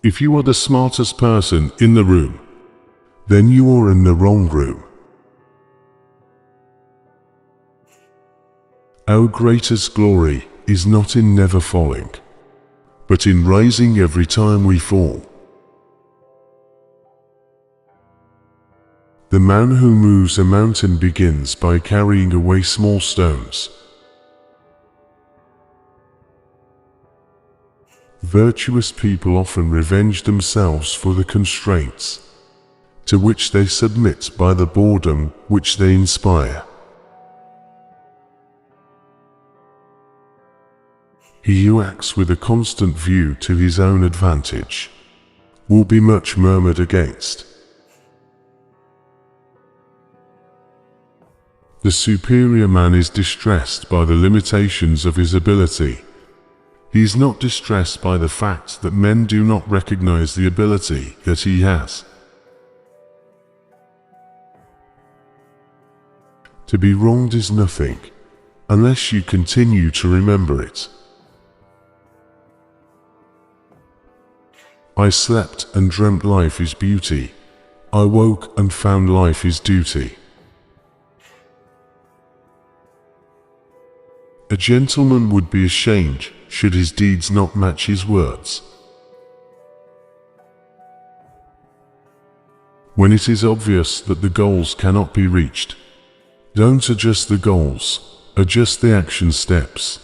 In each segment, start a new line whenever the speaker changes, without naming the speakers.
If you are the smartest person in the room, then you are in the wrong room. Our greatest glory is not in never falling, but in rising every time we fall. The man who moves a mountain begins by carrying away small stones. Virtuous people often revenge themselves for the constraints to which they submit by the boredom which they inspire. He who acts with a constant view to his own advantage will be much murmured against. The superior man is distressed by the limitations of his ability. He is not distressed by the fact that men do not recognize the ability that he has. To be wronged is nothing, unless you continue to remember it. I slept and dreamt life is beauty. I woke and found life is duty. A gentleman would be ashamed should his deeds not match his words. When it is obvious that the goals cannot be reached, don't adjust the goals, adjust the action steps.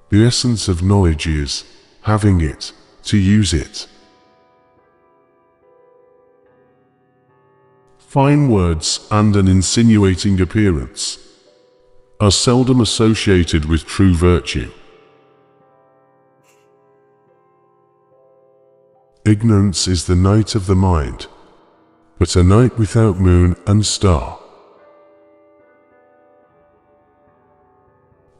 The essence of knowledge is having it, to use it. Fine words and an insinuating appearance are seldom associated with true virtue. Ignorance is the night of the mind, but a night without moon and star.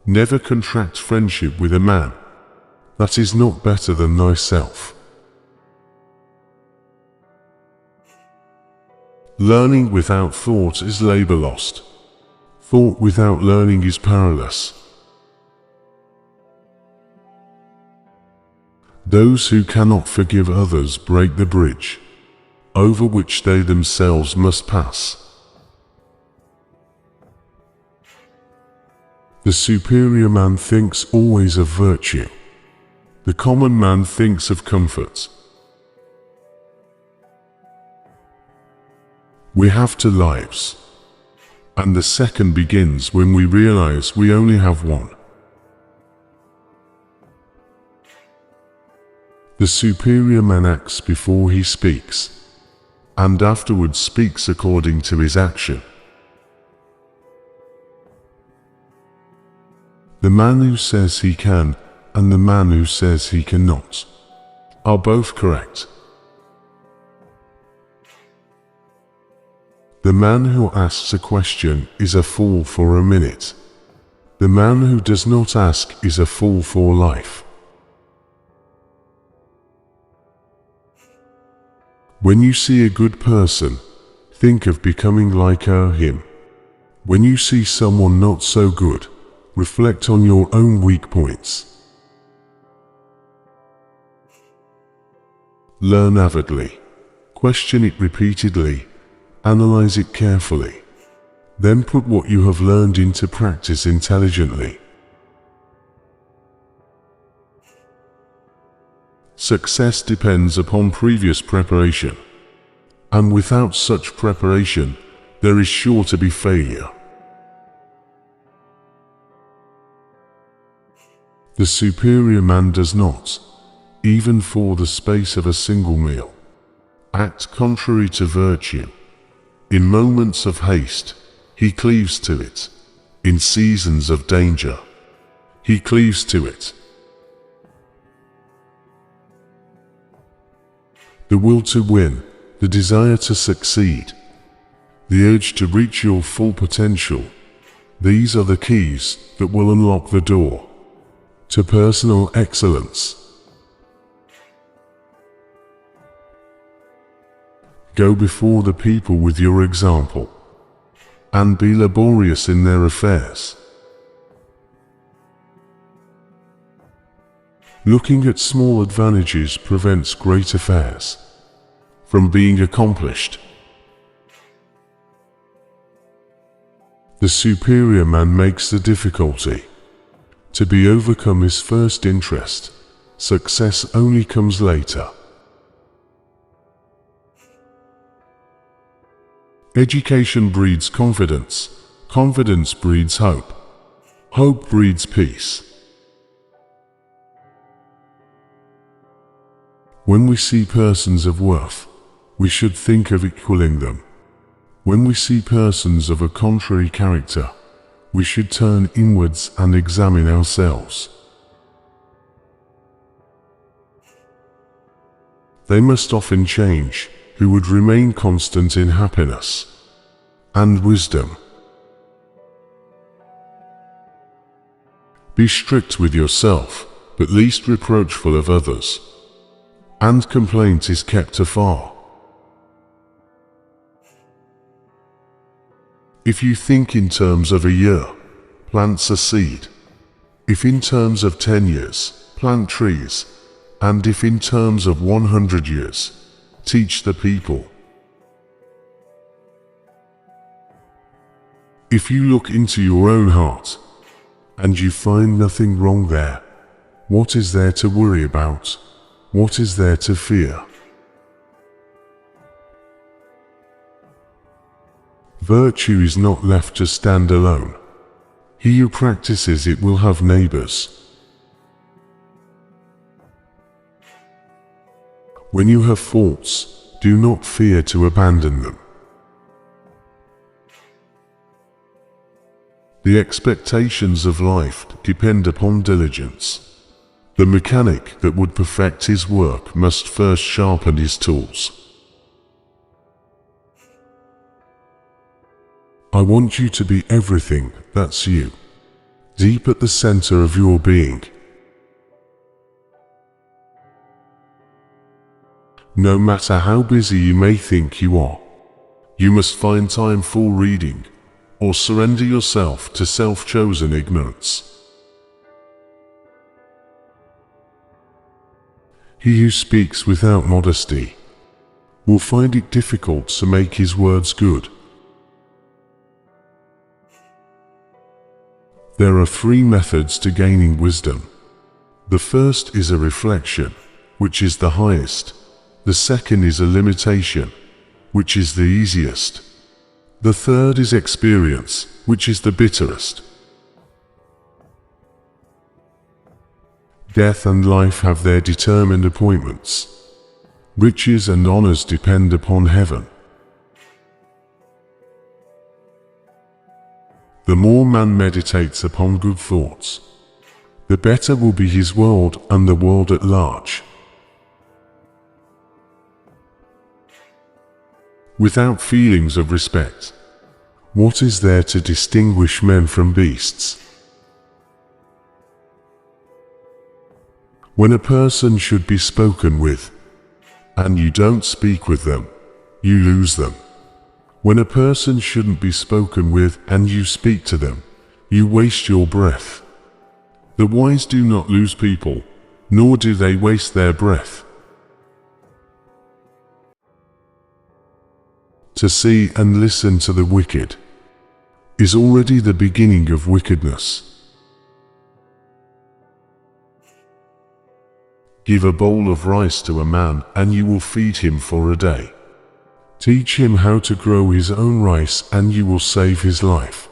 Never contract friendship with a man that is not better than thyself. Learning without thought is labor lost. Thought without learning is perilous. Those who cannot forgive others break the bridge over which they themselves must pass. The superior man thinks always of virtue. The common man thinks of comfort. We have two lives, and the second begins when we realize we only have one. The superior man acts before he speaks, and afterwards speaks according to his action. The man who says he can and the man who says he cannot are both correct. The man who asks a question is a fool for a minute. The man who does not ask is a fool for life. When you see a good person, think of becoming like him. When you see someone not so good, reflect on your own weak points. Learn avidly. Question it repeatedly. Analyze it carefully. Then put what you have learned into practice intelligently. Success depends upon previous preparation, and without such preparation, there is sure to be failure. The superior man does not, even for the space of a single meal, act contrary to virtue. In moments of haste, he cleaves to it. In seasons of danger, he cleaves to it. The will to win, the desire to succeed, the urge to reach your full potential, these are the keys that will unlock the door to personal excellence. Go before the people with your example, and be laborious in their affairs. Looking at small advantages prevents great affairs from being accomplished. The superior man makes the difficulty to be overcome his first interest. Success only comes later. Education breeds confidence. Confidence breeds hope. Hope breeds peace. When we see persons of worth, we should think of equaling them. When we see persons of a contrary character, we should turn inwards and examine ourselves. They must often change, who would remain constant in happiness and wisdom. Be strict with yourself, but least reproachful of others, and complaint is kept afar. If you think in terms of a year, plant a seed. If in terms of 10 years, plant trees. And if in terms of 100 years, teach the people. If you look into your own heart, and you find nothing wrong there, what is there to worry about? What is there to fear? Virtue is not left to stand alone. He who practices it will have neighbors. When you have faults, do not fear to abandon them. The expectations of life depend upon diligence. The mechanic that would perfect his work must first sharpen his tools. I want you to be everything that's you, deep at the center of your being. No matter how busy you may think you are, you must find time for reading, or surrender yourself to self-chosen ignorance. He who speaks without modesty will find it difficult to make his words good. There are 3 methods to gaining wisdom. The first is a reflection, which is the highest. The second is a limitation, which is the easiest. The third is experience, which is the bitterest. Death and life have their determined appointments. Riches and honors depend upon heaven. The more man meditates upon good thoughts, the better will be his world and the world at large. Without feelings of respect, what is there to distinguish men from beasts? When a person should be spoken with, and you don't speak with them, you lose them. When a person shouldn't be spoken with and you speak to them, you waste your breath. The wise do not lose people, nor do they waste their breath. To see and listen to the wicked is already the beginning of wickedness. Give a bowl of rice to a man and you will feed him for a day. Teach him how to grow his own rice and you will save his life.